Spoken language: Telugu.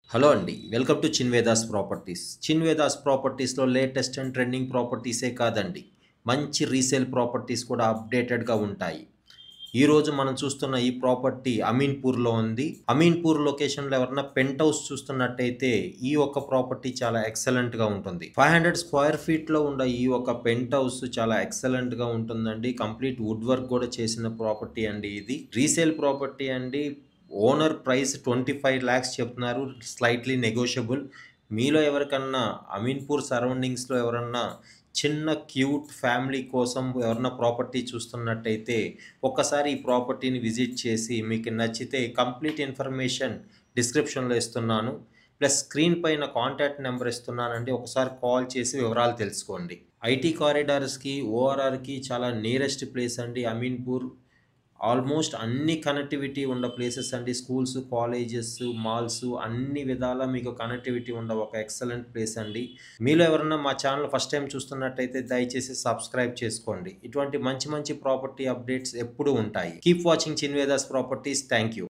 హలో అండి. Welcome to Chinvedas properties. చిన్వేదాస్ ప్రాపర్టీస్‌లో లేటెస్ట్ అండ్ ట్రెండింగ్ ప్రాపర్టీసే కాదండి. మంచి రీసేల్ ప్రాపర్టీస్ కూడా అప్డేటెడ్‌గా ఉంటాయి. ఈరోజు మనం చూస్తున్న ఈ ప్రాపర్టీ అమీన్‌పూర్‌లో ఉంది. అమీన్‌పూర్ లొకేషన్‌లో ఎవరన్నా పెంట్ హౌస్ చూస్తున్నట్టయితే ఈ ఒక్క ప్రాపర్టీ చాలా ఎక్సలెంట్‌గా ఉంటుంది. 500 స్క్వేర్ ఫీట్‌లో ఉన్న ఈ ఒక పెంట్ హౌస్ చాలా ఎక్సలెంట్‌గా ఉంటుందండి. కంప్లీట్ వుడ్ వర్క్ కూడా చేసిన ప్రాపర్టీ అండి ఇది. రీసేల్ ప్రాపర్టీ అండి. ఓనర్ ప్రైస్ 25 లాక్స్ చెప్తున్నారు. Slightly negotiable. మీలో ఎవరికన్నా అమీన్‌పూర్ సరౌండింగ్స్‌లో ఎవరన్నా చిన్న క్యూట్ ఫ్యామిలీ కోసం ఎవరన్నా ప్రాపర్టీ చూస్తున్నట్టయితే ఒక్కసారి ఈ ప్రాపర్టీని విజిట్ చేసి మీకు నచ్చితే కంప్లీట్ ఇన్ఫర్మేషన్ డిస్క్రిప్షన్‌లో ఇస్తున్నాను. ప్లస్ స్క్రీన్ పైన కాంటాక్ట్ నెంబర్ ఇస్తున్నానండి. ఒకసారి కాల్ చేసి వివరాలు తెలుసుకోండి. ఐటీ కారిడార్స్‌కి, ఓఆర్ఆర్‌కి చాలా నియరెస్ట్ ప్లేస్ అండి అమీన్‌పూర్. ఆల్మోస్ట్ అన్ని కనెక్టివిటీ ఉన్న ప్లేసెస్ అండి. స్కూల్స్, కాలేజెస్, మాల్స్ అన్ని విధాలా మీకు కనెక్టివిటీ ఉన్న ఒక ఎక్సలెంట్ ప్లేస్ అండి. మీలో ఎవరన్నా మా ఛానల్ ఫస్ట్ టైమ్ చూస్తున్నట్టయితే దయచేసి సబ్స్క్రైబ్ చేసుకోండి. ఇటువంటి మంచి మంచి ప్రాపర్టీ అప్డేట్స్ ఎప్పుడూ ఉంటాయి. Keep watching Chinvedas properties. Thank you.